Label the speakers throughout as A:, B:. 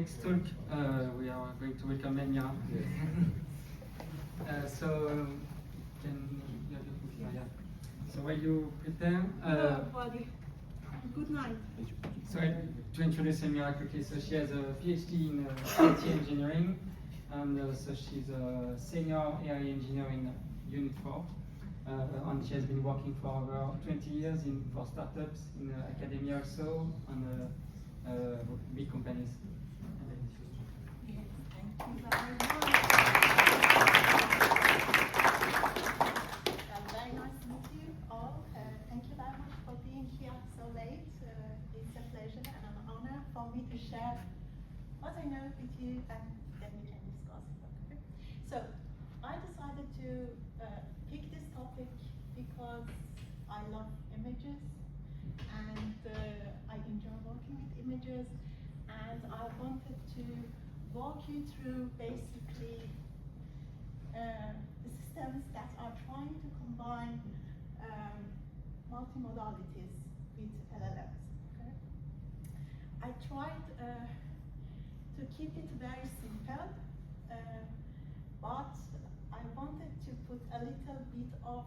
A: next talk, we are going to welcome Elmira. So, can you have your computer? Yeah. So while you prepare,
B: hello everybody. Good night.
A: So to introduce Elmira quickly, so she has a PhD in IT engineering, and so she's a senior AI engineer in Unit 4. And she has been working for over 20 years for startups, in academia also, and big companies.
B: Yes, thank you very much. Very nice to meet you all. Thank you very much for being here so late. It's a pleasure and an honor for me to share what I know with you, and then we can discuss it. Okay? So I decided to pick this topic because I love images, and I enjoy working with images, and I wanted to walk you through basically the systems that are trying to combine multimodalities with LLMs. Okay? I tried to keep it very simple, but I wanted to put a little bit of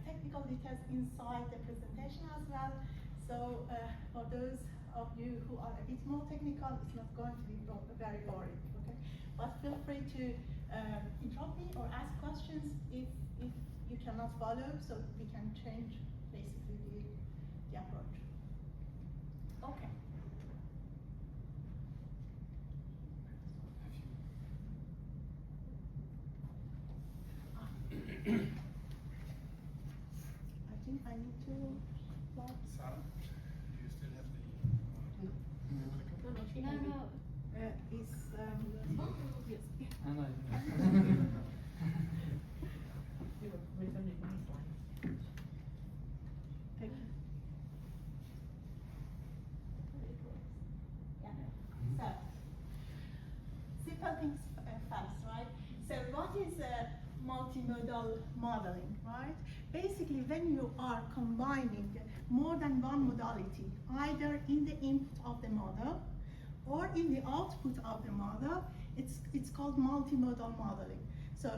B: technical details inside the presentation as well. So for those of you who are a bit more technical, it's not going to be very boring. Okay? But feel free to interrupt me or ask questions if you cannot follow, so we can change basically the approach. Okay. I think I need to log.
C: Sarah, do you still have the?
B: No. It's yes.
A: I know.
B: Thank you. Yeah. So, simple things first, right? So, what is multimodal modeling, right? Basically, when you are combining more than one modality, either in the input of the model or in the output of the model, it's called multimodal modeling. So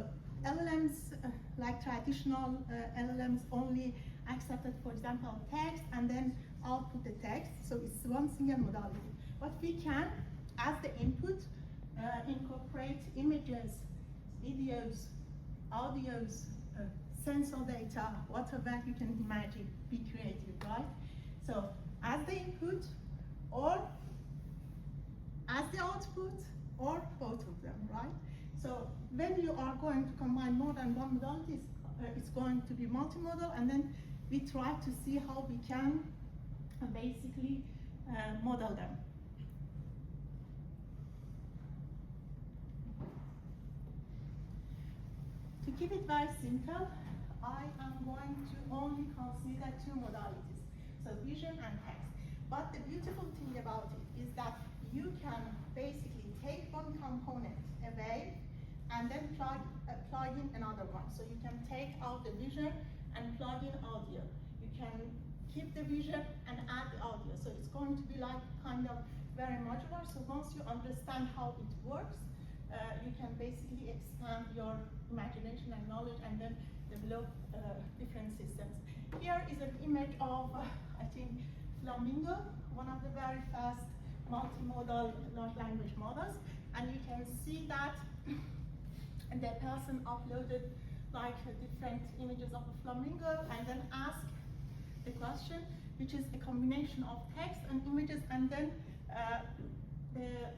B: LLMs, like traditional LLMs, only accepted, for example, text and then output the text. So it's one single modality. But we can, as the input, incorporate images, videos, audios, sensor data, whatever you can imagine, be creative, right? So as the input, or as the output, or both of them, right? So when you are going to combine more than one modality, it's going to be multimodal, and then we try to see how we can basically model them. To keep it very simple, I am going to only consider two modalities, so vision and text. But the beautiful thing about it is that you can basically take one component away and then plug in another one. So you can take out the vision and plug in audio. You can keep the vision and add the audio. So it's going to be like kind of very modular. So once you understand how it works, you can basically expand your imagination and knowledge and then develop different systems. Here is an image of, I think, Flamingo, one of the very fast multimodal large language models, and you can see that the person uploaded like different images of a flamingo and then asked the question, which is a combination of text and images, and then the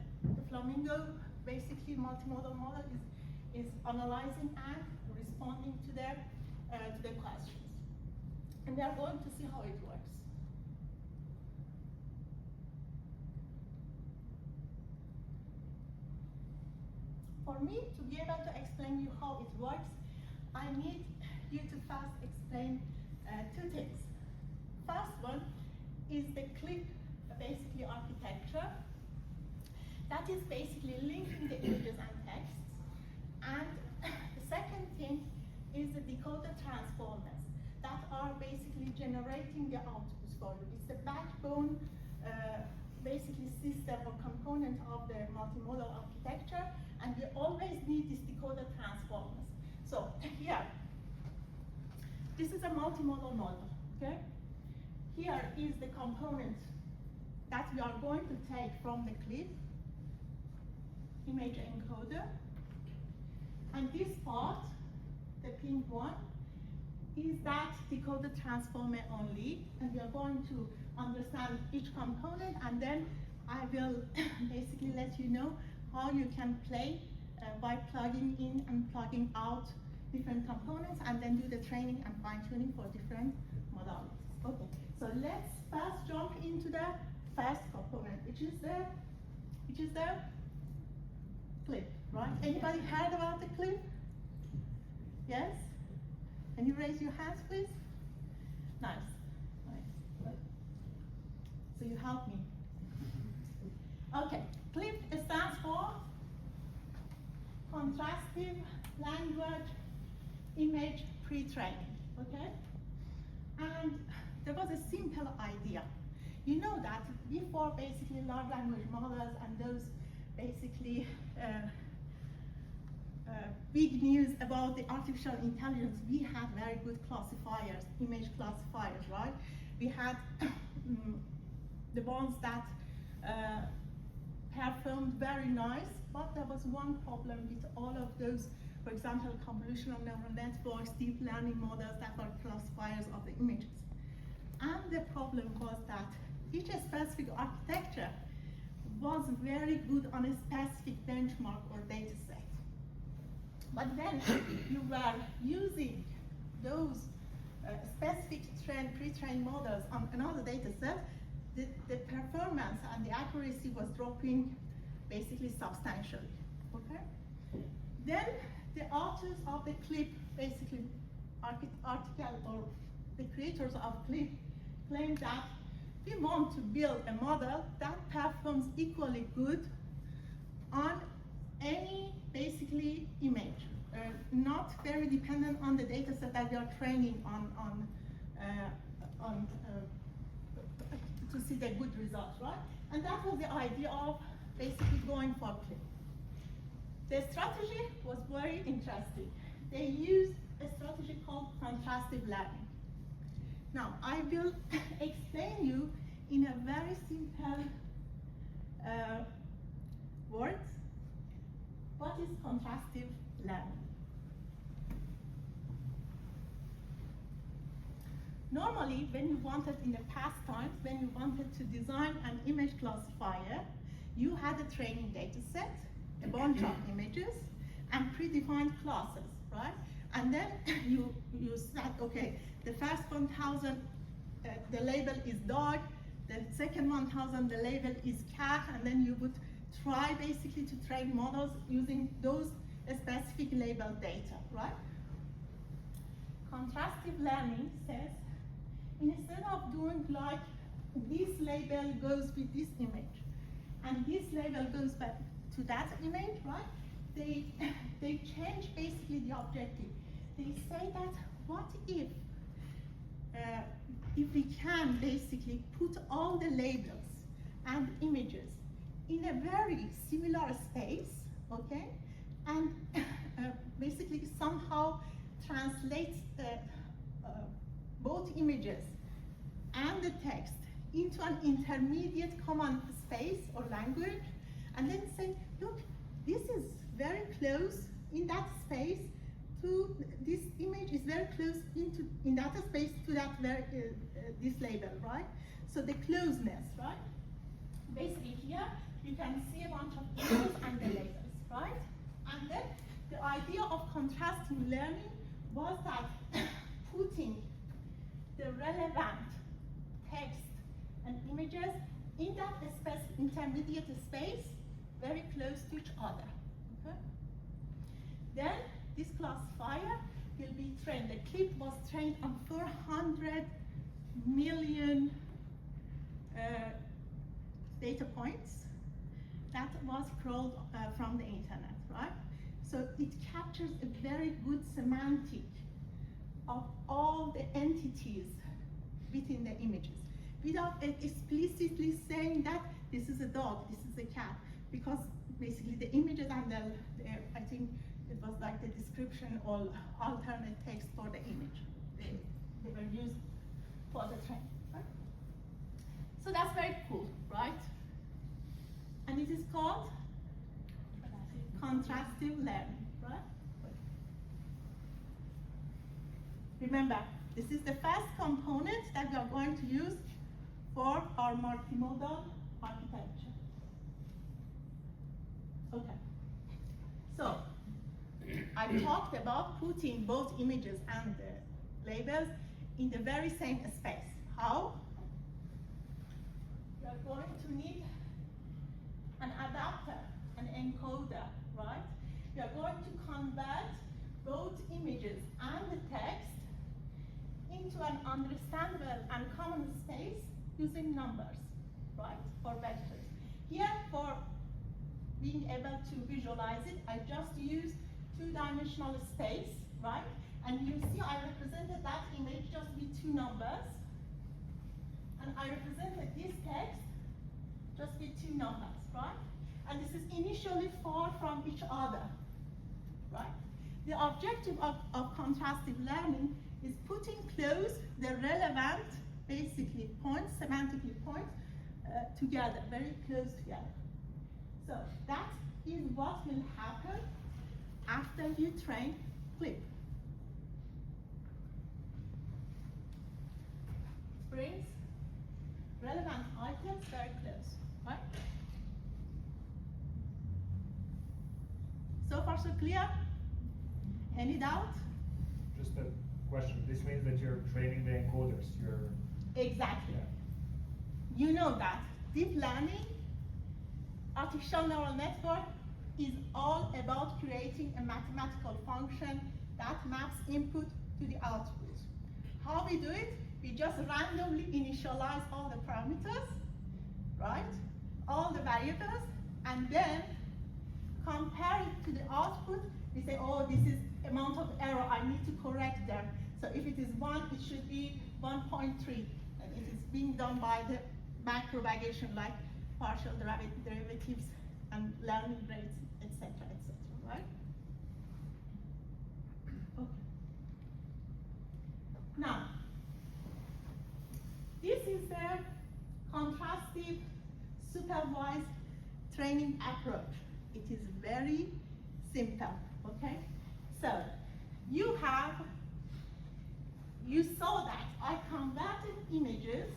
B: flamingo, basically multimodal model, is analyzing and responding to their questions. And we are going to see how it works. For me to be able to explain you how it works, I need you to first explain two things. First one is the clip, basically architecture. That is basically linking the images and texts. And the second thing is the decoder transformers that are basically generating the outputs for you. It's the backbone basically system or component of the multimodal architecture, and we always need these decoder transformers. So here, this is a multimodal model, okay? Here is the component that we are going to take from the clip, image encoder, and this part, the pink one, is that decoder transformer only, and we are going to understand each component, and then I will basically let you know how you can play by plugging in and plugging out different components, and then do the training and fine-tuning for different modalities. Okay, so let's first jump into the first component, which is the clip, right? Anybody heard about the clip? Yes? Can you raise your hands, please? Nice, nice. So you help me. Okay, clip stands for Contrastive Language Image Pre-Training, okay? And there was a simple idea. You know that before basically large language models and those basically big news about the artificial intelligence, we had very good classifiers, image classifiers, right? We had the ones that performed very nice, but there was one problem with all of those, for example, convolutional neural networks, deep learning models that are classifiers of the images. And the problem was that each specific architecture was very good on a specific benchmark or data set. But then you were using those specific pre-trained models on another data set, the performance and the accuracy was dropping basically substantially, okay? Then the authors of the clip, basically article or the creators of clip, claimed that we want to build a model that performs equally good on any basically image, not very dependent on the data set that we are training on to see the good results, right? And that was the idea of basically going for clip. The strategy was very interesting. They used a strategy called contrastive learning. Now, I will explain you in a very simple words what is contrastive learning. Normally, when you wanted in the past times, when you wanted to design an image classifier, you had a training data set, a bunch of images, and predefined classes, right? And then you said, okay, the first 1,000, the label is dog, the second 1,000, the label is cat, and then you would try basically to train models using those specific label data, right? Contrastive learning says, instead of doing like this label goes with this image, and this label goes back to that image, right? They change basically the objective. They say that what if we can basically put all the labels and images in a very similar space, okay, and basically somehow translate both images and the text into an intermediate common space or language, and then say, look, this is very close in that space to this image is very close in that space to that this label, right? So the closeness, right? Basically here you can see a bunch of images and the labels, right? And then the idea of contrasting learning was that putting the relevant text and images in that intermediate space very close to each other. Okay? Then this classifier will be trained. The clip was trained on 400 million data points that was crawled from the internet, right? So it captures a very good semantic of all the entities within the images, without explicitly saying that this is a dog, this is a cat, because basically the images and I think it was like the description or alternate text for the image. They were used for the training, right? So that's very cool, right? And it is called contrastive learning, right? Remember, this is the first component that we are going to use for our multimodal architecture. Okay. So, I talked about putting both images and the labels in the very same space. How? We are going to need an adapter, an encoder, right? We are going to convert both images and the text into an understandable and common space using numbers, right, or vectors. Here, for being able to visualize it, I just use two-dimensional space, right? And you see I represented that image just with two numbers, and I represented this text just with two numbers, right? And this is initially far from each other, right? The objective of contrastive learning is putting close the relevant, basically points, semantically points, together, very close together. So that is what will happen after you train Clip. Brings relevant items very close, right? So far so clear? Any doubt?
D: Just a question. This means that you're training the encoders.
B: Exactly.
D: Yeah.
B: You know that deep learning, artificial neural network, is all about creating a mathematical function that maps input to the output. How we do it? We just randomly initialize all the parameters, right? All the variables, and then compare it to the output. We say, oh, this is amount of error, I need to correct them. So if it is 1, it should be 1.3. And it is being done by the backpropagation, like partial derivatives and learning rates, etc., right? Okay. Now, this is the contrastive supervised training approach. It is very simple, okay? So, you saw that I converted images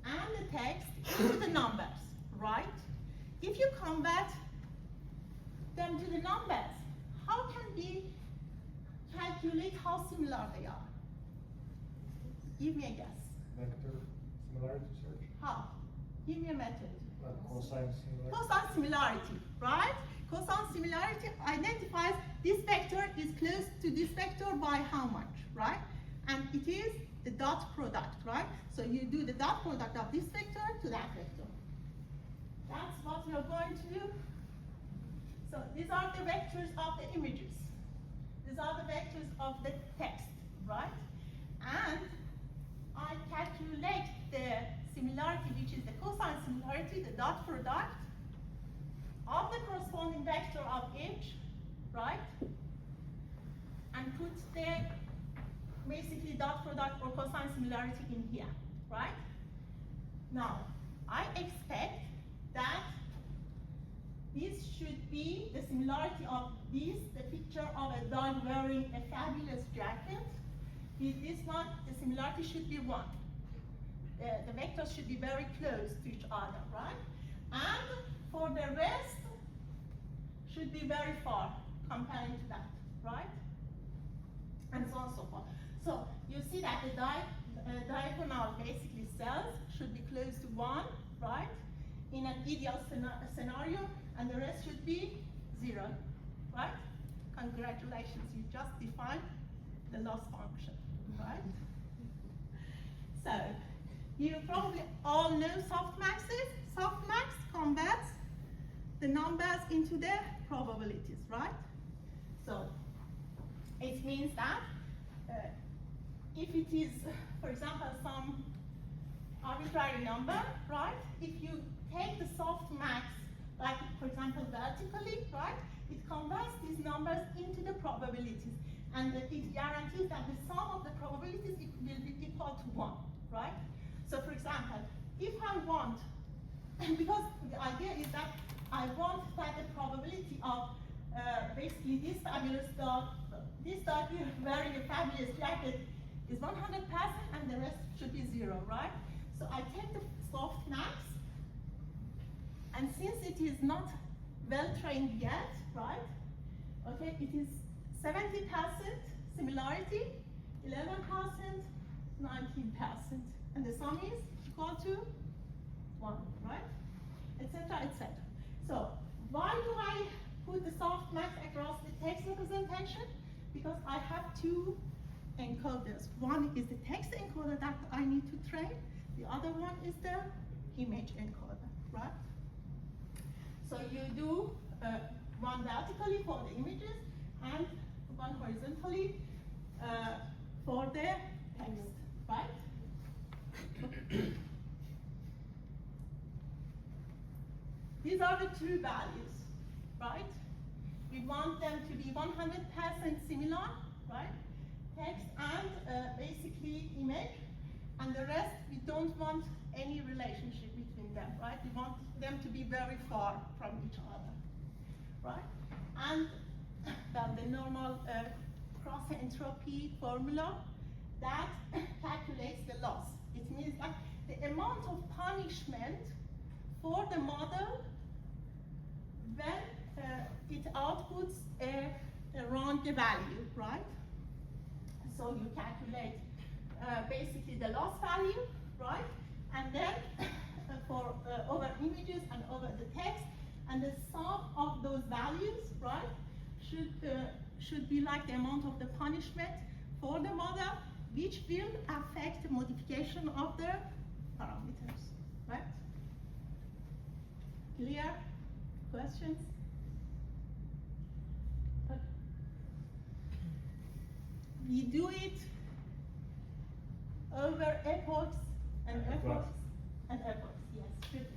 B: and the text into the numbers, right? If you convert them to the numbers, how can we calculate how similar they are? Give me a guess.
D: Vector similarity search?
B: How? Give me a method.
D: Cosine similarity.
B: Cosine similarity, right? Cosine similarity identifies this vector is close to this vector by how much, right? And it is the dot product, right? So you do the dot product of this vector to that vector. That's what we are going to do. So these are the vectors of the images. These are the vectors of the text, right? And I calculate the similarity, which is the cosine similarity, the dot product of the corresponding vector of each, right? And put the basically dot product or cosine similarity in here, right? Now, I expect that this should be the similarity of this, the picture of a dog wearing a fabulous jacket. With this one, the similarity should be 1. The vectors should be very close to each other, right? And for the rest, should be very far comparing to that, right? And so on and so forth. So you see that the diagonal basically cells should be close to 1, right? In an ideal scenario, and the rest should be 0, right? Congratulations, you just defined the loss function, right? So, you probably all know softmaxes. Softmax converts the numbers into the probabilities, right? So, it means that if it is, for example, some arbitrary number, right? If you take the softmax, like for example vertically, right? It converts these numbers into the probabilities, and it guarantees that the sum of the probabilities will be equal to 1, right? So for example, if I want, because the idea is that I want that the probability of basically this fabulous dog wearing a fabulous jacket is 100%, and the rest should be 0, right? So I take the softmax, and since it is not well trained yet, right? Okay, it is 70% similarity, 11%, 19%, and the sum is equal to 1, right? Etc., etc. So why do I put the softmax across the text representation? Because I have two encoders. One is the text encoder that I need to train. The other one is the image encoder, right? So you do one vertically for the images and one horizontally for the text, right? These are the true values, right? We want them to be 100% similar, right? Text and basically image, and the rest we don't want any relationship between them, right? We want them to be very far from each other, right? And well, the normal cross entropy formula that calculates the loss. It means that the amount of punishment for the model when it outputs a wrong value, right? So you calculate basically the loss value, right? And then for over images and over the text, and the sum of those values, right, should be like the amount of the punishment for the model, which will affect the modification of the parameters, right? Clear? Questions? We do it over epochs and epochs and epochs, yes.
D: If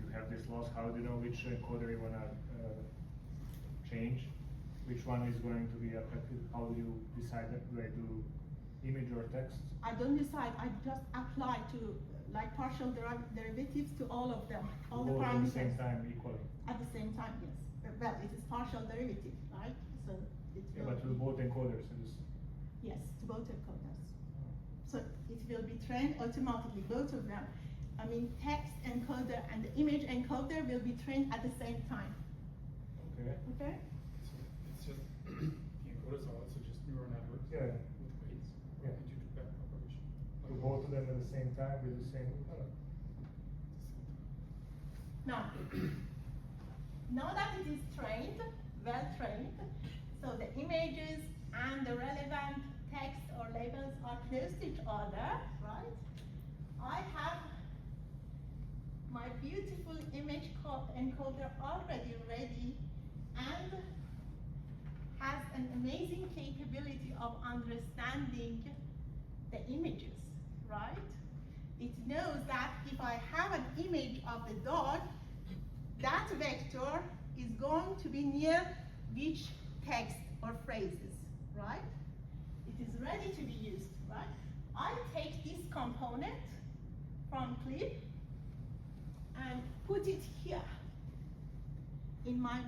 D: you have this loss, how do you know which encoder you wanna change? Which one is going to be affected? How do you decide that? Do I do image or text?
B: I don't decide, I just apply to like partial derivatives to all of them, all the
D: Both
B: parameters.
D: at the same time equally?
B: At the same time, yes. Well, it is partial derivative, right? So it
D: Yeah,
B: will
D: but to
B: be,
D: both encoders. It is,
B: yes, to both encoders. So it will be trained automatically, both of them. I mean, text encoder and the image encoder will be trained at the same time.
D: okay.
B: Okay?
C: So it's just, the encoders are also just neural networks
D: Yeah.
C: with weights,
D: Yeah.
C: and you do backpropagation.
D: Do both of them at the same time with the same color?
B: Now, now that it is trained, well trained, so the images and the relevant text or labels are close to each other, right? I have my beautiful image encoder already ready and has an amazing capability of understanding the images, right? It knows that if I have an image of the dog, that vector is going to be near which text or phrases, right? It is ready to be used, right? I take this component from clip and put it here in my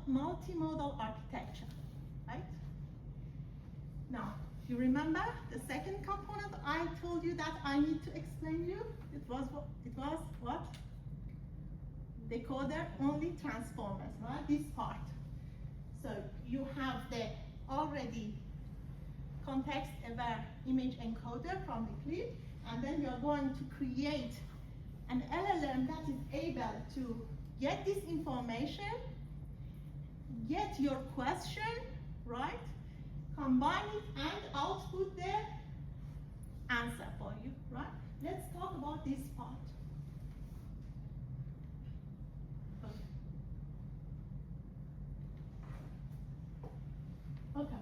B: multimodal architecture, right? Now, you remember the second component I told you that I need to explain you? It was what? Decoder only transformers, right? This part. So you have the already context-aware image encoder from the clip, and then you're going to create an LLM that is able to get this information, get your question, right? Combine it and output the answer for you, right? Let's talk about this part. Okay.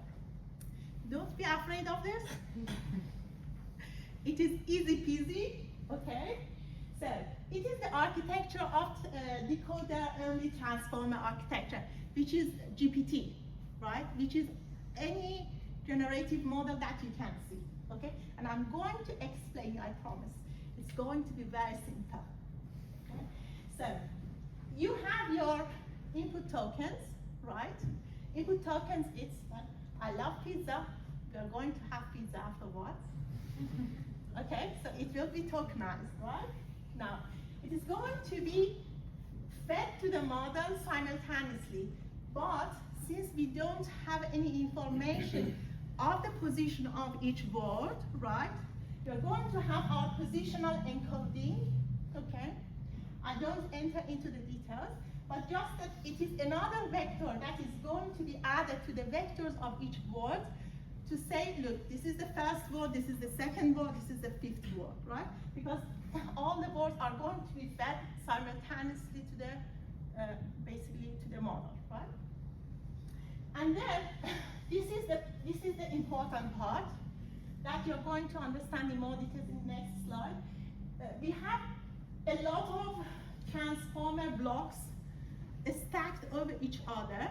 B: Don't be afraid of this. It is easy peasy, okay? Okay, so it is the architecture of decoder-only transformer architecture, which is GPT, right? Which is any generative model that you can see, okay? And I'm going to explain, I promise. It's going to be very simple, okay? So, you have your input tokens, right? Input tokens, it's, I love pizza. We're going to have pizza afterwards. Okay, so it will be tokenized, right? Now, it is going to be fed to the model simultaneously, but since we don't have any information of the position of each word, right? We're going to have our positional encoding, okay? I don't enter into the details, but just that it is another vector that is going to be added to the vectors of each word to say, look, this is the first word, this is the second word, this is the fifth word, right? Because all the words are going to be fed simultaneously to the, basically to the model, right? And then, this is the important part that you're going to understand in more details in the next slide. We have a lot of transformer blocks stacked over each other,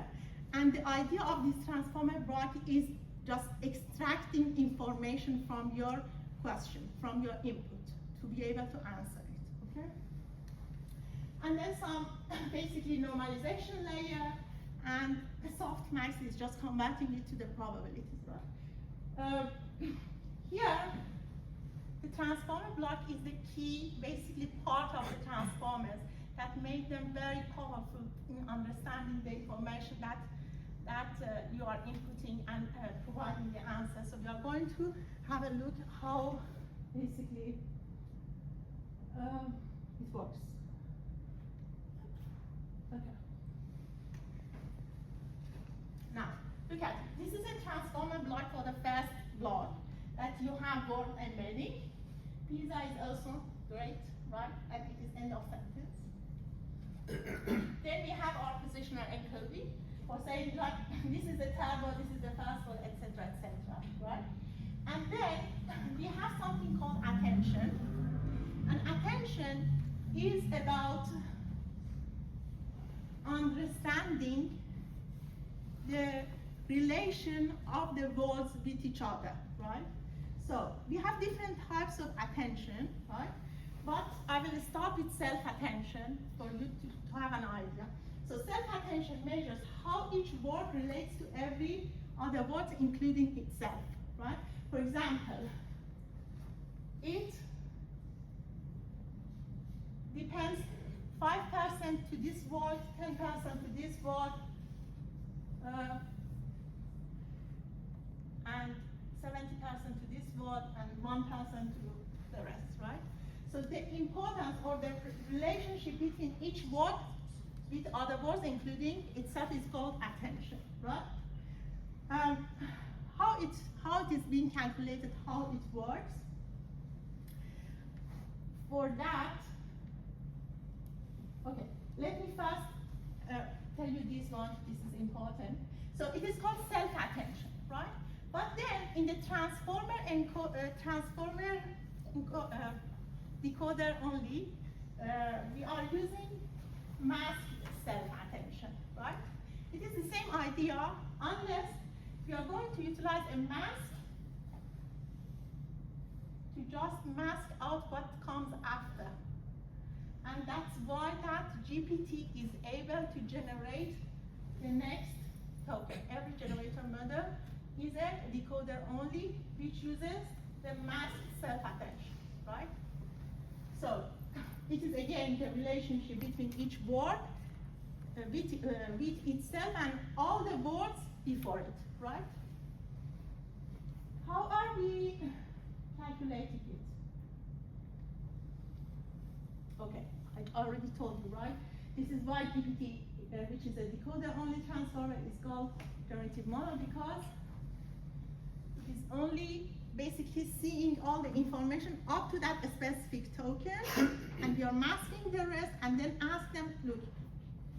B: and the idea of this transformer block is just extracting information from your question, from your input, to be able to answer it, okay? And then some basically normalization layer, and the softmax is just converting it to the probabilities, right? Here, the transformer block is the key, basically part of the transformers that make them very powerful in understanding the information that you are inputting and providing the answer. So we are going to have a look how basically it works. Okay. Now, look at it. This is a transformer block for the first block that you have word embedding. Pizza is also great, right? And it is end of sentence. Then we have our positional encoding for saying like this is the third word, this is the first word, etc., right? And then we have something called attention. And attention is about understanding the relation of the words with each other, right? So we have different types of attention, right? But I will start with self-attention for you to have an idea. So self-attention measures how each word relates to every other word, including itself, right? For example, it depends 5% to this word, 10% to this word, and 70% to this word, and 1% to the rest, right? So the importance or the relationship between each word with other words, including itself, is called attention, right? How it is being calculated, how it works. For that, okay, let me first tell you this one. This is important. So it is called self-attention, right? But then in the transformer decoder only, we are using masked self-attention, right? It is the same idea, unless we are going to utilize a mask to just mask out what comes after. And that's why that GPT is able to generate the next token. Every generator model is a decoder only, which uses the masked self-attention, right? So it is again the relationship between each word with itself and all the words before it, right? How are we calculating it? Okay, I already told you, right? This is why GPT, which is a decoder-only transformer, is called generative model, because it is only basically seeing all the information up to that specific token, and you're masking the rest, and then ask them, look,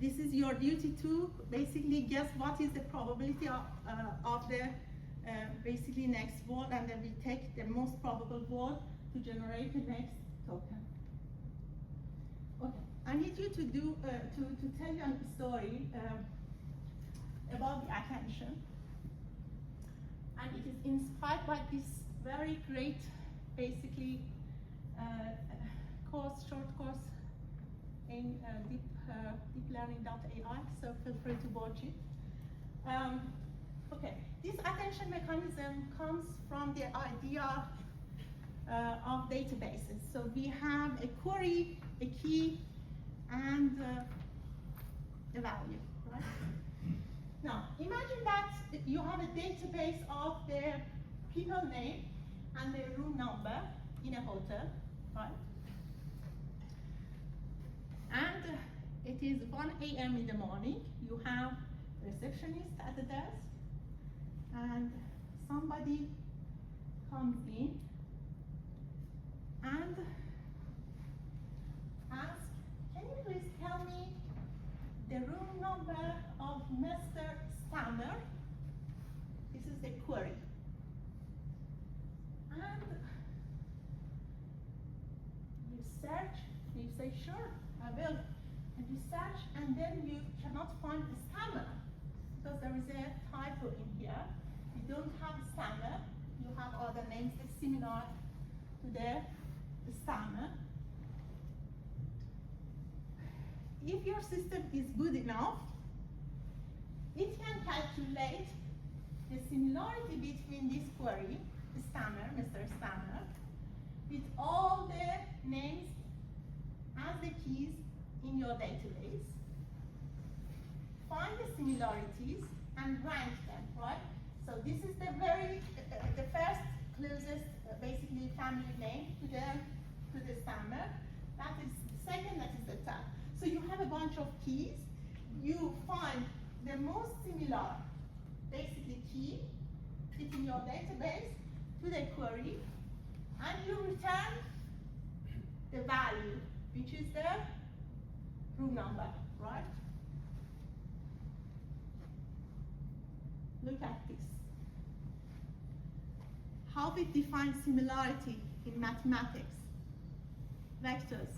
B: this is your duty to basically guess what is the probability of the basically next word, and then we take the most probable word to generate the next token. Okay, I need you to do to tell you a story about the attention, and it is inspired by this very great, basically, short course in deeplearning.ai. So feel free to watch it. Okay, this attention mechanism comes from the idea of databases. So we have a query, a key, and a value, right? Now, imagine that you have a database of their people name and their room number in a hotel, right? And it is 1 a.m. in the morning. You have a receptionist at the desk, and somebody comes in and asks, can you please tell me the room number of Mr. Stammer? This is the query. And you search, you say, sure, I will. And you search, and then you cannot find the Stammer because there is a typo in here. You don't have Stammer, you have other names that's similar to the Stammer. If your system is good enough, it can calculate the similarity between this query, Stammer, Mr. Stammer, with all the names as the keys in your database, find the similarities and rank them, right? So this is the the first closest, basically family name to the Stammer. That is the second, that is the third. So you have a bunch of keys. You find the most similar, basically key within your database to the query, and you return the value, which is the room number, right? Look at this. How we define similarity in mathematics. Vectors.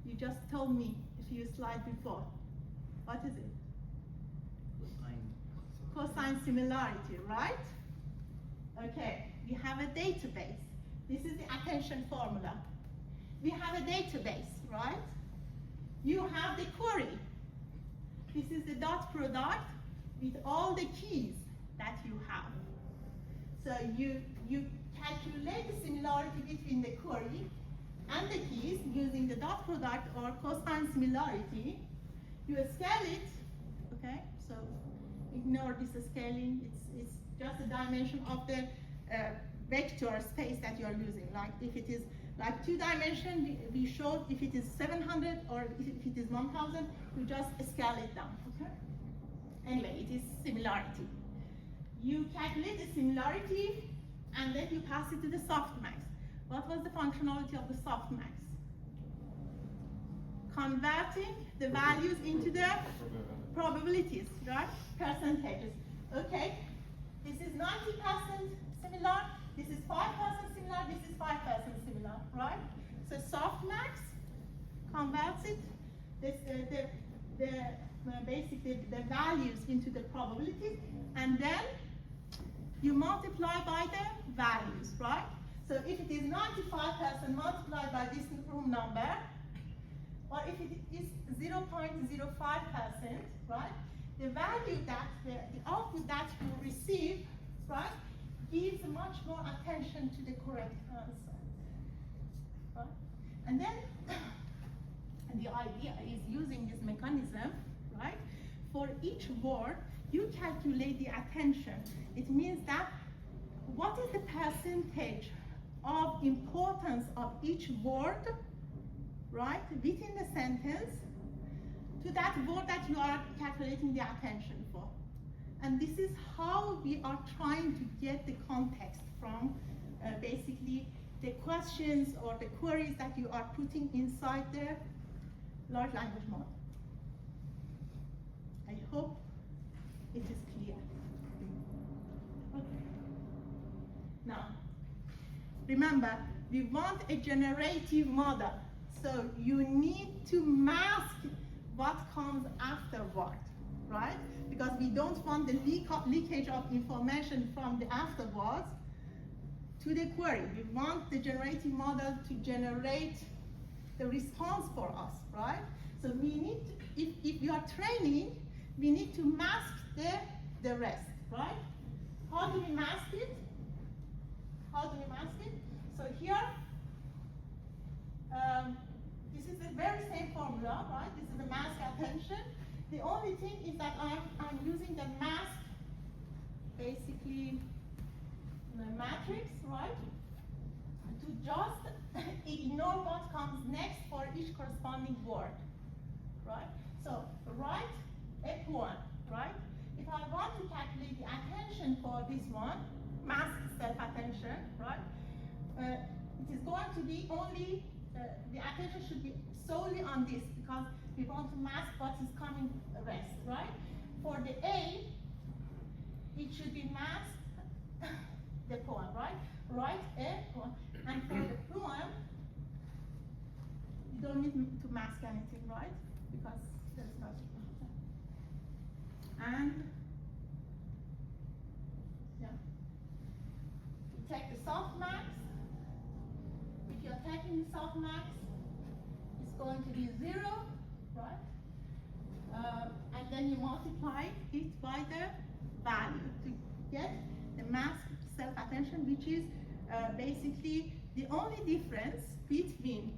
B: You just told me a few slides before. What is it? Cosine similarity, right? Okay, we have a database. This is the attention formula. We have a database, right? You have the query. This is the dot product with all the keys that you have. So you calculate the similarity between the query and the keys using the dot product or cosine similarity. You scale it, okay? So ignore this scaling. It's just the dimension of the vector space that you are using. Like if it is like 2 dimension, we showed if it is 700 or if it is 1000, you just scale it down, okay? Anyway, it is similarity. You calculate the similarity and then you pass it to the softmax. What was the functionality of the softmax? Converting the values into the probabilities, right? Percentages. Okay, this is 90% similar, this is 5% similar, this is 5% similar, right? So softmax converts it, basically the values into the probabilities, and then you multiply by the values, right? So if it is 95% multiplied by this room number, or if it is 0.05%, right? The value that, the output that you receive, right, gives much more attention to the correct answer, right? And then, the idea is using this mechanism, right? For each word, you calculate the attention. It means that what is the percentage of importance of each word, right, within the sentence to that word that you are calculating the attention for. And this is how we are trying to get the context from basically the questions or the queries that you are putting inside the large language model. I hope it is clear. Okay. Now, remember, we want a generative model. So you need to mask what comes afterward, right? Because we don't want the leakage of information from the afterwards to the query. We want the generative model to generate the response for us, right? So we need, if you are training, we need to mask the rest, right? How do we mask it? How do we mask it? So here, this is the very same formula, right? This is the mask attention. The only thing is that I'm using the mask, basically, the matrix, right? To just ignore what comes next for each corresponding word, right? So write a poem, right? If I want to calculate the attention for this one, mask self-attention, right? It is going to be only, the attention should be solely on this because we want to mask what is coming rest, right? For the A, it should be masked the poem, right? Write a poem. And for the poem, you don't need to mask anything, right? Because there's nothing. And yeah, you take the softmax. If you're taking the softmax, it's going to be 0, right? And then you multiply it by the value to get the mask self-attention, which is basically the only difference between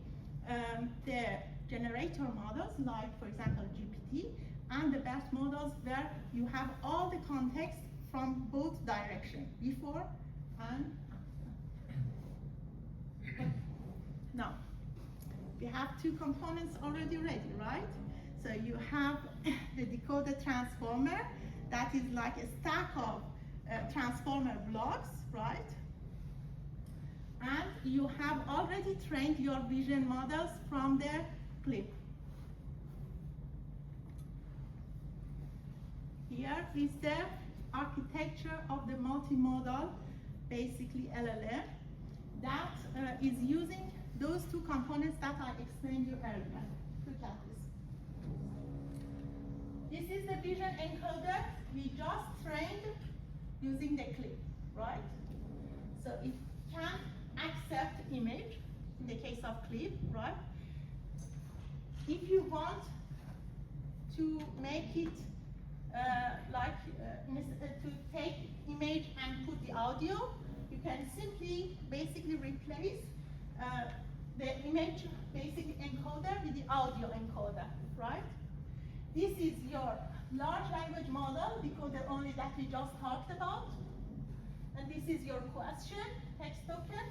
B: the generator models, like for example GPT, and the BERT models where you have all the context from both directions, before and after. Now, we have two components already ready, right? So you have the decoder transformer, that is like a stack of transformer blocks, right? And you have already trained your vision models from the clip. Here is the architecture of the multimodal, basically LLM, that is using those two components that I explained you earlier. Look at this. This is the vision encoder we just trained using the clip, right? So it can accept image in the case of clip, right? If you want to make it to take image and put the audio, you can simply basically replace the image basically encoder with the audio encoder, right? This is your large language model decoder only that we just talked about. And this is your question, text token,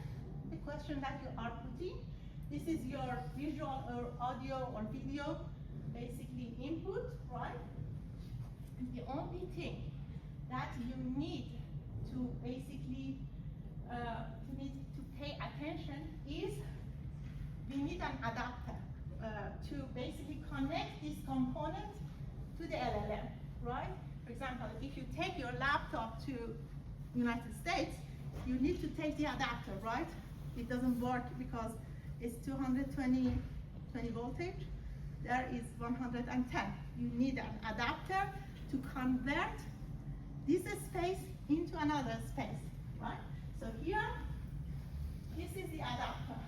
B: the question that you are putting. This is your visual or audio or video, basically input, right? The only thing that you need to basically pay attention is we need an adapter to basically connect this component to the LLM, right? For example, if you take your laptop to United States, you need to take the adapter, right? It doesn't work because it's 220 voltage. There is 110. You need an adapter to convert this space into another space, right? So here, this is the adapter.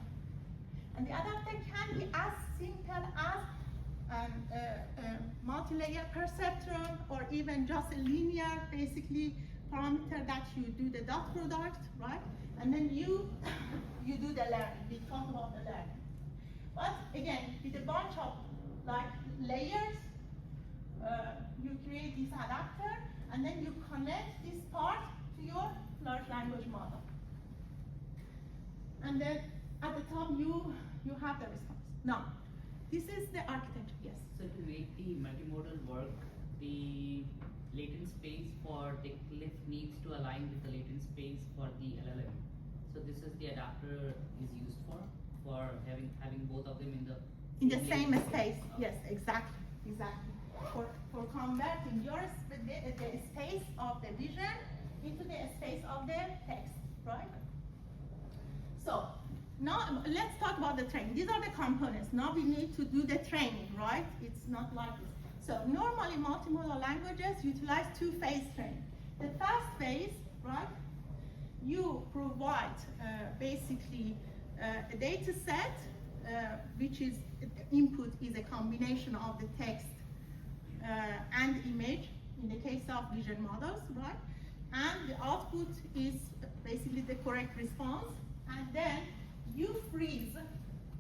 B: And the adapter can be as simple as a multi-layer perceptron or even just a linear, basically, parameter that you do the dot product, right? And then you do the learning. We talk about the learning. But again, with a bunch of like layers, you create this adapter, and then you connect this part to your large language model. And then at the top, you have the response. Now, this is the architecture, yes?
E: So to make the multimodal work, the latent space for the cliff needs to align with the latent space for the LLM. So this is the adapter is used for having both of them
B: in the same
E: latent
B: space.
E: Okay.
B: Yes, exactly. For converting your the space of the vision into the space of the text, right? So Now let's talk about the training. These are the components. Now we need to do the training, right? It's not like this. So normally multimodal languages utilize two-phase training. The first phase, right? You provide basically a data set, which is input is a combination of the text and image in the case of vision models, right? And the output is basically the correct response, and then you freeze.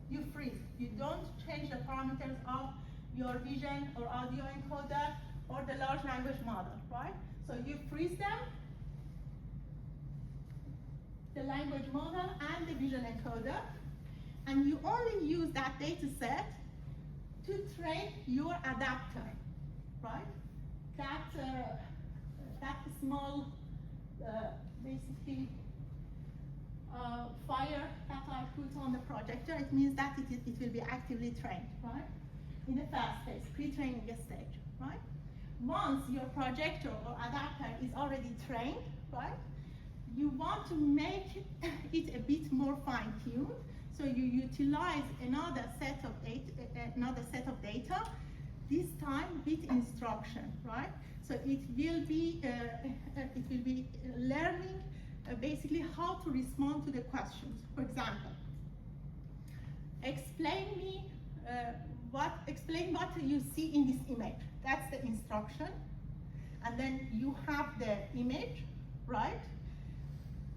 B: You don't change the parameters of your vision or audio encoder or the large language model, right? So you freeze them, the language model and the vision encoder, and you only use that data set to train your adapter, right? That small, basically, fire that I put on the projector, it means that it will be actively trained, right? In the first phase, pre-training stage, right? Once your projector or adapter is already trained, right? You want to make it a bit more fine-tuned, so you utilize another set of data, this time with instruction, right? So it will be learning basically how to respond to the questions. For example, explain what you see in this image. That's the instruction, and then you have the image, right?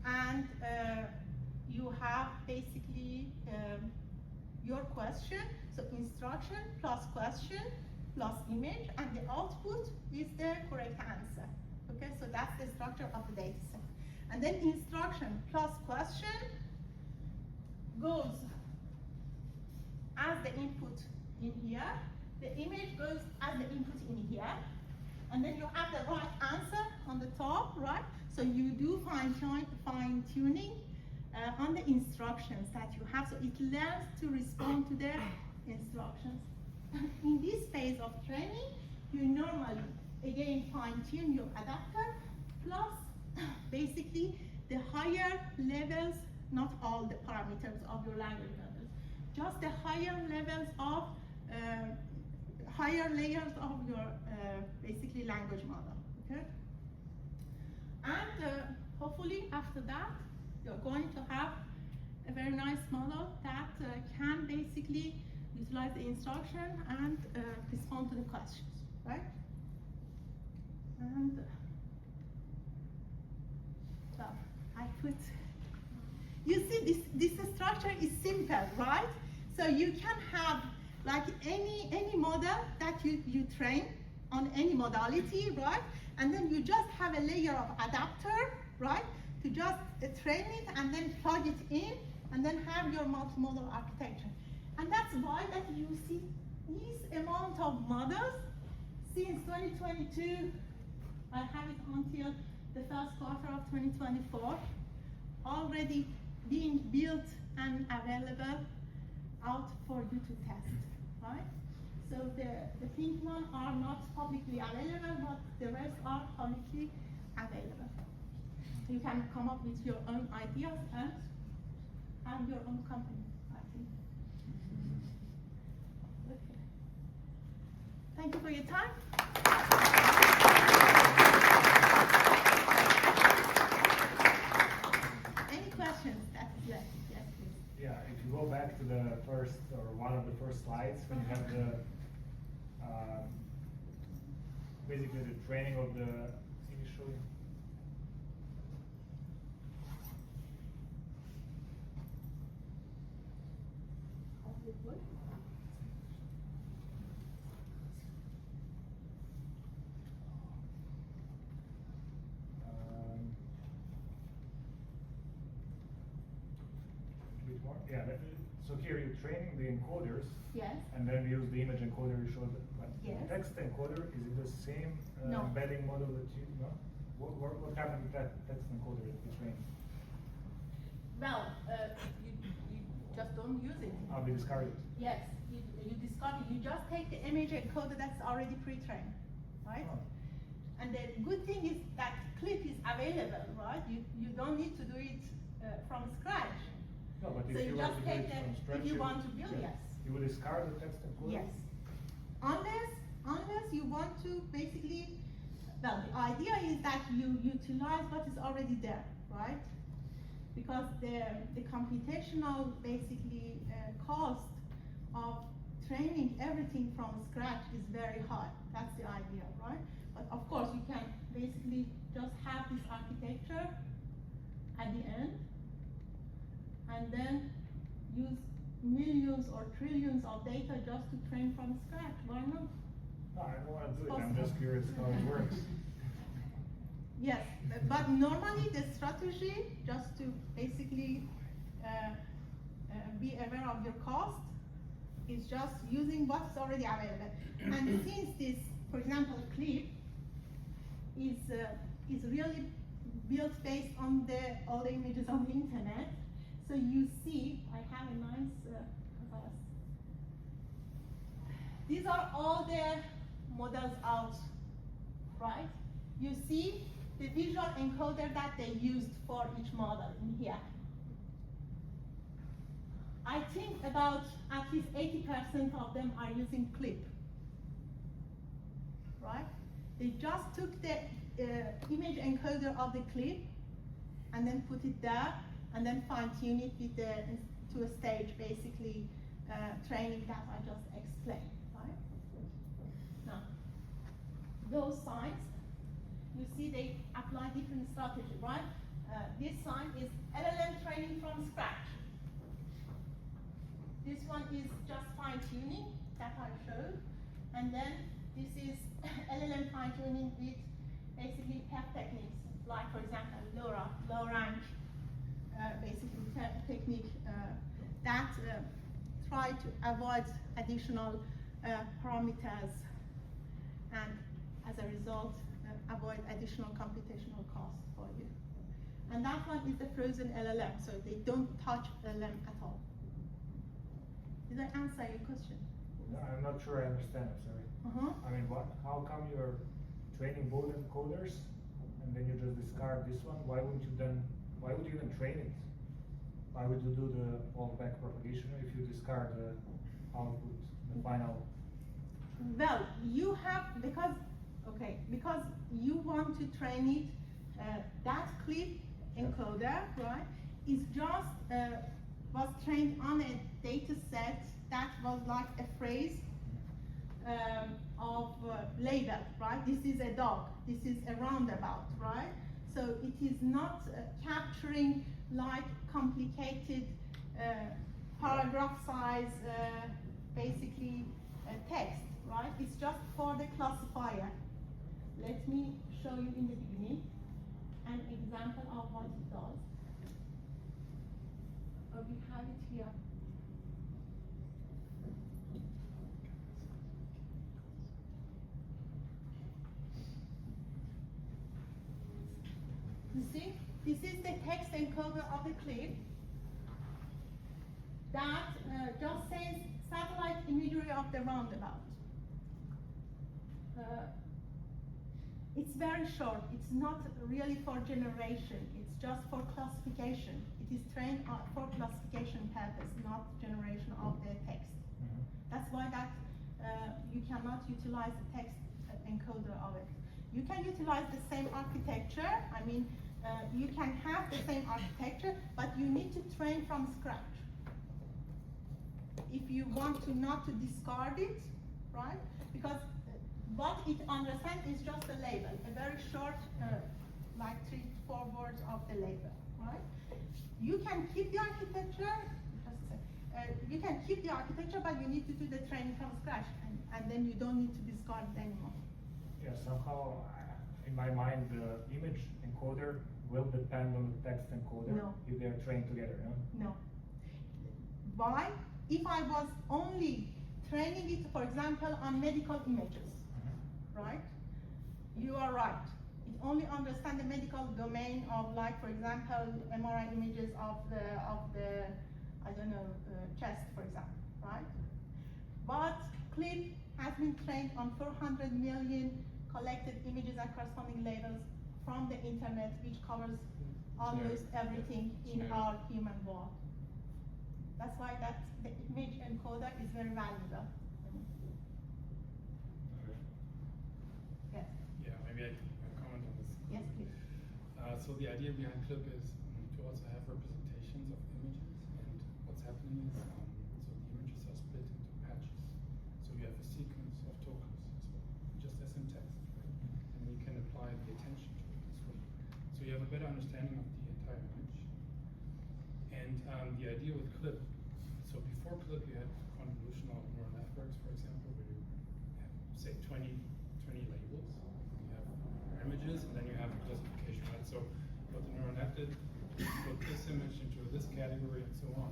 B: And you have basically your question, so instruction plus question plus image, and the output is the correct answer. Okay, so that's the structure of the data set. And then instruction plus question goes as the input in here, the image goes as the input in here, and then you have the right answer on the top, right? So you do fine-tuning on the instructions that you have, so it learns to respond to the instructions. In this phase of training, you normally, again, fine-tune your adapter, plus basically the higher levels, not all the parameters of your language models, just the higher levels of, higher layers of your basically language model, okay? And hopefully after that, you're going to have a very nice model that can basically utilize the instruction and respond to the questions, right? And so I put, you see this structure is simple, right? So you can have like any model that you train on any modality, right? And then you just have a layer of adapter, right? To just train it and then plug it in and then have your multimodal architecture. And that's why that you see this amount of models since 2022. I have it until the first quarter of 2024 already being built and available out for you to test, right? So the pink ones are not publicly available, but the rest are publicly available. You can come up with your own ideas and have your own company, I think. Okay. Thank you for your time. Any questions? That's yes, please.
D: Yeah, if you go back to the first or one of the first slides, when you have the basically the training of the initial. Yeah, so here you're training the encoders.
B: Yes.
D: And then we use the image encoder you showed. But
B: Yes.
D: the text encoder, is it the same
B: No.
D: embedding model that you know? What happened with that text encoder that you trained?
B: Well, you just don't use it.
D: We discarded it.
B: Yes, you discard it. You just take the image encoder that's already pre-trained, right?
D: Oh.
B: And the good thing is that clip is available, right? You don't need to do it from scratch.
D: No, but
B: So
D: if
B: you
D: you want
B: just
D: to do
B: take
D: it
B: the,
D: from scratch,
B: if you want to build,
D: yeah,
B: yes.
D: you will discard the text encoder?
B: Yes. Unless you want to basically, well, the idea is that you utilize what is already there, right? Because the computational basically cost of training everything from scratch is very high. That's the idea, right? But of course you can basically just have this architecture at the end and then use millions or trillions of data just to train from scratch. Why not?
D: No, I don't want to do it, I'm
B: Possible.
D: just curious how it works.
B: Yes, but normally the strategy, just to basically be aware of your cost, is just using what's already available. And since this, for example, clip is really built based on all the images on the internet, so you see, I have a nice these are all the models out, right? You see the visual encoder that they used for each model in here. I think about at least 80% of them are using clip, right? They just took the image encoder of the clip and then put it there and then fine-tune it with to a stage, basically training that I just explained, right? Now, those signs, you see they apply different strategy, right? This sign is LLM training from scratch. This one is just fine-tuning that I showed, and then this is LLM fine-tuning with basically PEP techniques, like for example low rank basically technique that try to avoid additional parameters and as a result avoid additional computational costs for you. And that one is the frozen LLM, so they don't touch LLM at all. Did I answer your question?
D: No, I'm not sure I understand, I'm sorry.
B: Uh-huh.
D: I mean, how come you're training both encoders and then you just discard this one? Why would you even train it? Why would you do the all back propagation if you discard the output, the final?
B: Well, you have, because you want to train it, that clip encoder, right, is just, was trained on a data set that was like a phrase of label, right? This is a dog, this is a roundabout, right? So it is not capturing like complicated paragraph size, basically text, right? It's just for the classifier. Let me show you in the beginning an example of what it does. We have it here. You see, this is the text encoder of the clip that just says satellite imagery of the roundabout. It's very short. It's not really for generation. It's just for classification. It is trained for classification purpose, not generation of the text.
D: Mm-hmm.
B: That's why that you cannot utilize the text encoder of it. You can utilize the same architecture. I mean, you can have the same architecture, but you need to train from scratch. If you want to not to discard it, right? Because what it understands is just a label, a very short, like 3 to 4 words of the label, right? You can keep the architecture, you can keep the architecture, but you need to do the training from scratch, and then you don't need to discard it anymore.
D: Yeah, somehow, in my mind, the image encoder will depend on the text encoder
B: No.
D: if they're trained together, no?
B: No. Why? If I was only training it, for example, on medical images, right? You are right. It only understands the medical domain of, like, for example, MRI images of the I don't know, chest, for example, right? But CLIP has been trained on 400 million collected images and corresponding labels from the internet, which covers almost everything in our human world. That's why the image encoder is very valuable. Yes,
C: Yeah, maybe I can comment on this.
B: yes, please.
C: So the idea behind Clip is to also have representations of images, and what's happening is so the images are split into patches. So you have a sequence of tokens as well, just as in text, right? And you can apply the attention to it as well. So you have a better understanding of the entire image. And the idea with Clip, so before Clip you had convolutional neural networks, for example, where you have, say, 20 labels. You have images, and then you have classification, right? So what the neural net did, put this image into this category and so on.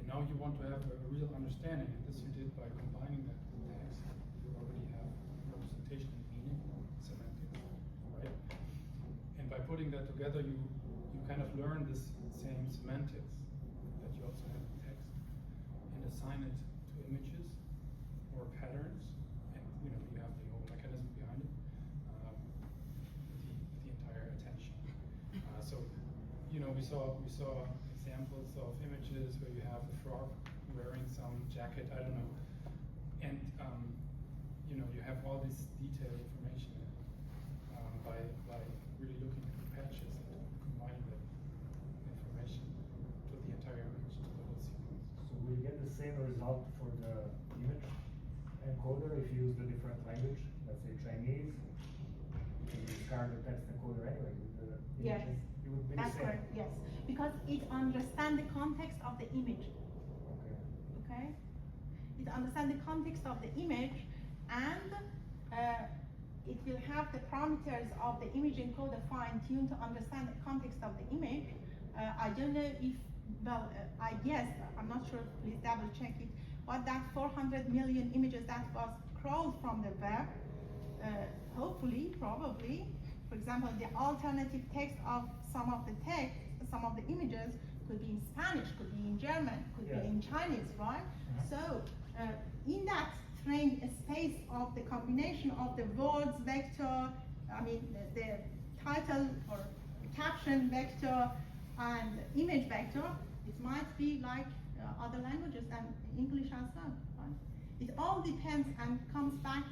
C: And now you want to have a real understanding, and this you did by combining that with text. You already have representation and meaning, semantics, right? And by putting that together, you kind of learn this same semantics that you also have in text, and assign it to images or patterns, and you have the whole mechanism behind it, the entire attention. So we saw examples of images where you have a frog wearing some jacket, I don't know, and you have all this detailed information by really looking at the patches and combining the information to the entire image, to the whole sequence.
D: So will you get the same result for the image encoder if you use the different language? Let's say Chinese, you can discard the text encoder anyway with the
B: Yes.
D: image. It would be
B: That's
D: the same.
B: correct, yes. Because it understands the context of the image,
D: Okay.
B: okay? It understands the context of the image, and it will have the parameters of the image encoder fine-tuned to understand the context of the image. I don't know if, I guess, I'm not sure, please double check it, but that 400 million images that was crawled from the web, hopefully, probably, for example, the alternative text of some of the images could be in Spanish, could be in German, could be in Chinese, right? So, in that trained space of the combination of the words vector, the title or caption vector and image vector, it might be like other languages and English as well, right? It all depends and comes back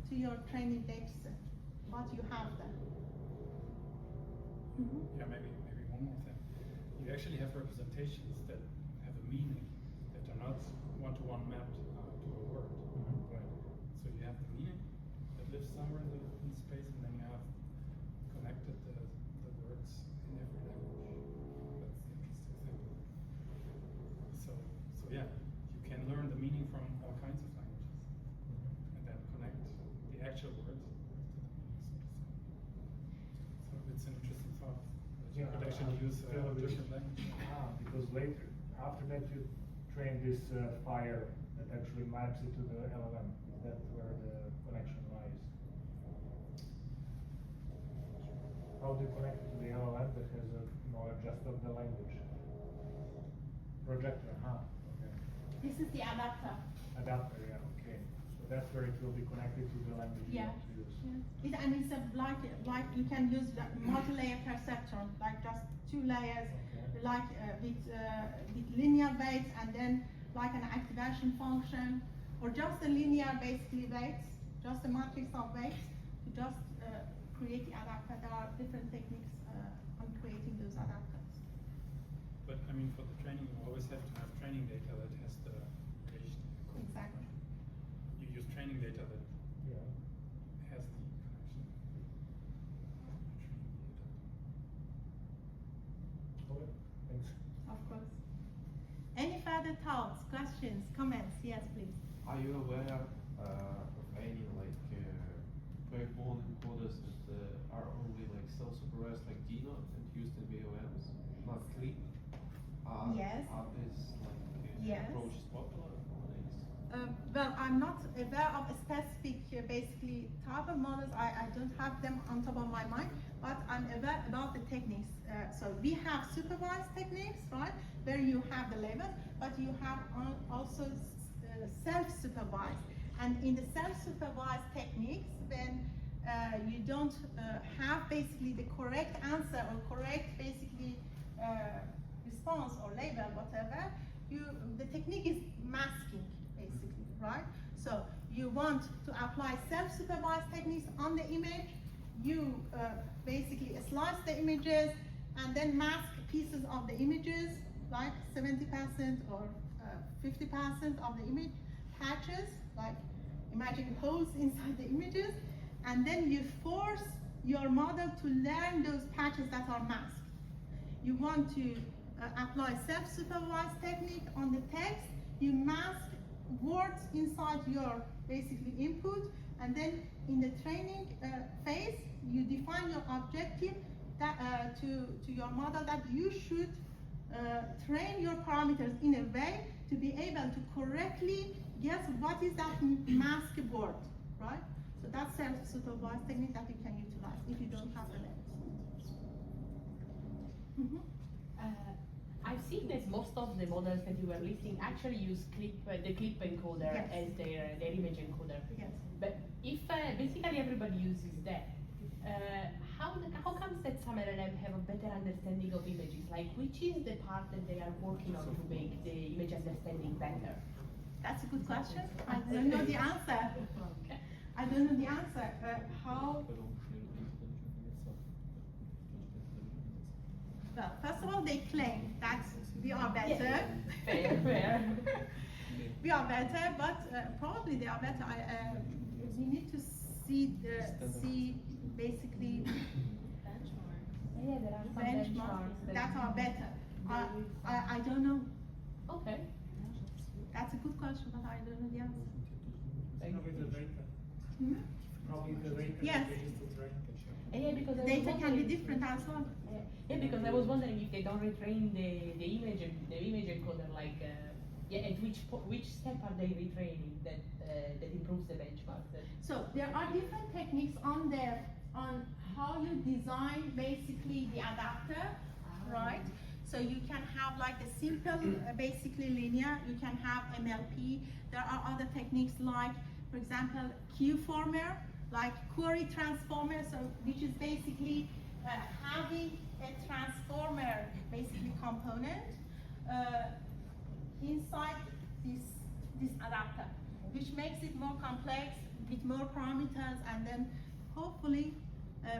B: to your training data set, what you have there.
C: Yeah, maybe one more thing. You actually have representations that have a meaning, that are not one-to-one mapped to a word. Right? So you have the meaning that lives somewhere in space, and then you have connected the words in every language. That's the interesting thing. So yeah, you can learn the meaning from all kinds of languages, and then connect the actual words to the meanings. So it's an interesting thought. You could actually use different languages.
D: Because later, after that, you train this fire that actually maps it to the LLM. Is that where the connection lies? How do you connect it to the LLM that has a knowledge just of the language? Projector, okay.
B: This is the adapter.
D: Adapter, yeah, okay. So that's where it will be connected to the language you
B: Yeah.
D: want to use.
B: And it's like you can use the multi-layer perceptron, like just 2 layers,
D: Okay.
B: like with linear weights, and then like an activation function, or just a linear basically weights, just a matrix of weights to just create the adapter. There are different techniques on creating those adapters.
C: But for the training, you always have to have training data that has the relation.
B: Exactly.
C: You use training data that
D: Yeah.
C: has the connection.
D: Okay, thanks.
B: Of course. Any further thoughts, questions, comments? Yes, please.
F: Are you aware of any breakbone encoders that are only self-supervised like Dino and used in VOMs, not clean?
B: Yes.
F: Are these
B: Yes.
F: approaches popular nowadays?
B: Well, I'm not aware of a specific, basically, type of models. I don't have them on top of my mind, but I'm aware about the techniques. So we have supervised techniques, right, where you have the labels, but you have also self-supervised. And in the self-supervised techniques, when you don't have basically the correct answer or correct basically response or label, whatever, the technique is masking, basically, right? So you want to apply self-supervised techniques on the image. You basically slice the images and then mask pieces of the images, like 70% or 50% of the image patches, like imagine holes inside the images, and then you force your model to learn those patches that are masked. You want to apply self-supervised technique on the text. You mask words inside your basically input, and then in the training phase, you define your objective that, to your model that you should train your parameters in a way to be able to correctly guess what is that masked word, right? So that's self-supervised technique that you can utilize if you don't have the lens.
G: I've seen that most of the models that you were listing actually use the clip encoder
B: Yes.
G: as their image encoder.
B: Yes.
G: But if basically everybody uses that, how comes that some LLM have a better understanding of images? Like, which is the part that they are working on to make the image understanding better?
B: That's a good question. I don't know the answer.
G: Okay.
B: I don't know the answer. How? Well, first of all, they claim that we are better.
G: Yeah. Fair.
B: We are better, but probably they are better. We need to see basically
G: Yeah, there are some
B: benchmarks that are better. I don't know.
G: Okay.
B: That's a good question, but I don't know the answer.
D: Probably the data.
B: Hmm?
D: Probably the data
B: Yes.
D: they use to train.
G: Yeah, because I was
B: Data can be
G: wondering-
B: different as well.
G: Yeah, because I was wondering if they don't retrain the image encoder, like at which step are they retraining that improves the benchmark?
B: So there are different techniques on how you design basically the adapter, right? So you can have like a simple, basically linear. You can have MLP. There are other techniques like, for example, Q-former, like query transformer, so which is basically having a transformer basically component inside this adapter, which makes it more complex with more parameters, and then hopefully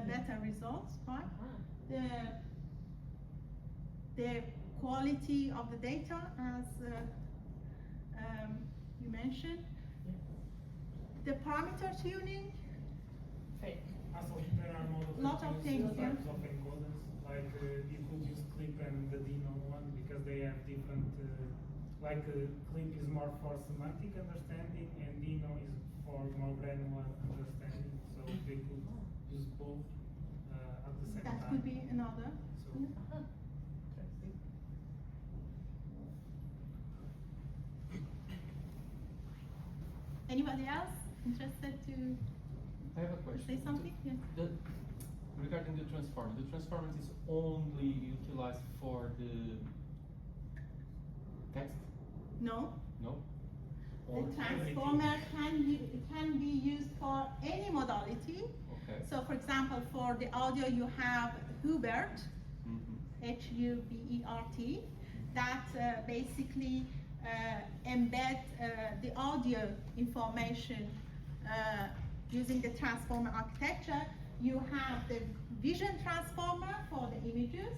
B: better results, right? The quality of the data, as you mentioned, the parameter tuning.
G: Fair.
D: Also, there are models
B: Lot
D: that
B: of
D: use
B: things,
D: two
B: yeah.
D: types of encoders, like you could use clip and the Dino one because they have different, clip is more for semantic understanding and Dino is for more granular understanding, so they could use both at the same
B: That
D: time.
B: could be another.
D: So,
B: Yeah.
G: Interesting.
B: Anybody else interested to
F: I have a question.
B: say something? Yes.
F: Regarding the transformer is only utilized for the text?
B: No.
F: No?
B: The
F: Or
B: transformer can be used for any modality.
F: Okay.
B: So, for example, for the audio, you have Hubert, H-U-B-E-R-T, that basically embed the audio information using the transformer architecture. You have the vision transformer for the images.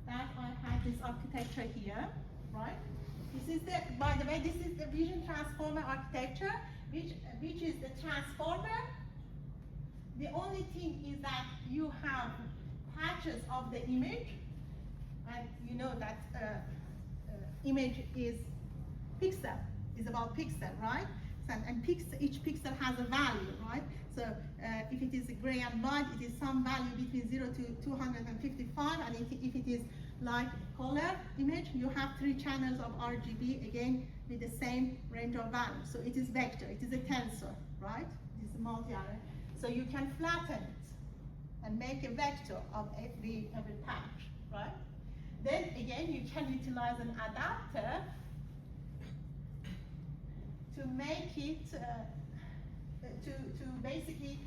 B: That I have this architecture here, right? This is by the way, this is the vision transformer architecture, which is the transformer. The only thing is that you have patches of the image, and you know that image is pixel, is about pixel, right? And each pixel has a value, right? So if it is a gray and white, it is some value between 0 to 255, and if it is like color image, you have 3 channels of RGB, again with the same range of values. So it is vector, it is a tensor, right? It is multi-array. So you can flatten it and make a vector of every patch, right? Then again, you can utilize an adapter to make it, to basically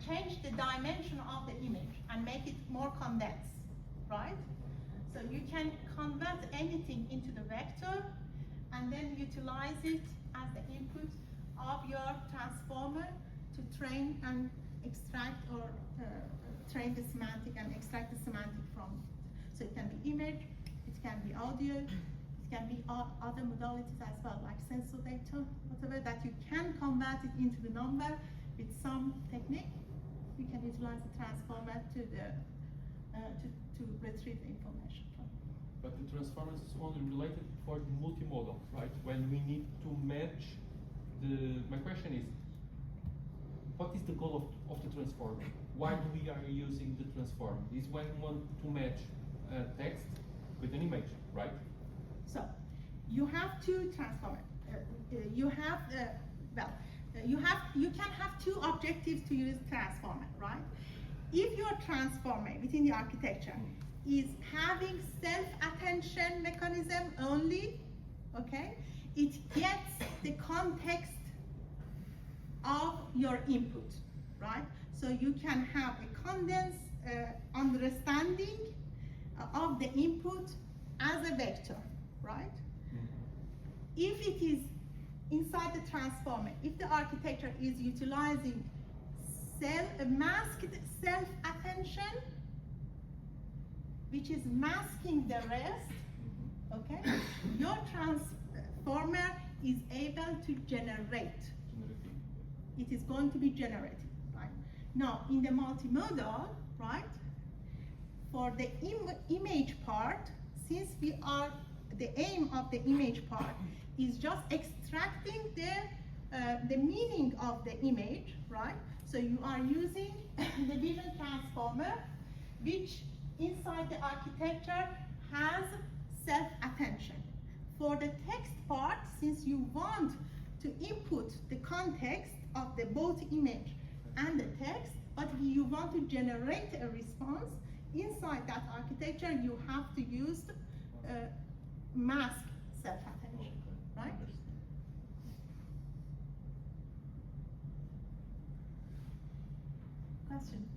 B: change the dimension of the image and make it more condensed, right? So you can convert anything into the vector, and then utilize it as the input of your transformer to train and extract or train the semantic and extract the semantic from it. So it can be image, it can be audio, it can be other modalities as well, like sensor data, whatever, that you can convert it into the number with some technique. You can utilize the transformer to retrieve the information from it.
H: But the transformers is only related for the multimodal, right? When we need to match my question is, what is the goal of the transformer? Why do we are using the transformer? Is when we want to match text with an image, right?
B: So, you have two transformers. You can have two objectives to use transformer, right? If your transformer within the architecture is having self-attention mechanism only, okay, it gets the context of your input, right? So you can have a condensed understanding of the input as a vector, right? If it is inside the transformer, if the architecture is utilizing masked self-attention, which is masking the rest, okay, your transformer is able to generate. It is going to be generated, right? Now, in the multimodal, right, for the image part, since the aim of the image part is just extracting the meaning of the image, right? So you are using the vision transformer, which inside the architecture has self-attention. For the text part, since you want to input the context of the both image and the text, but you want to generate a response inside that architecture, you have to use mask self-attention, right? Question?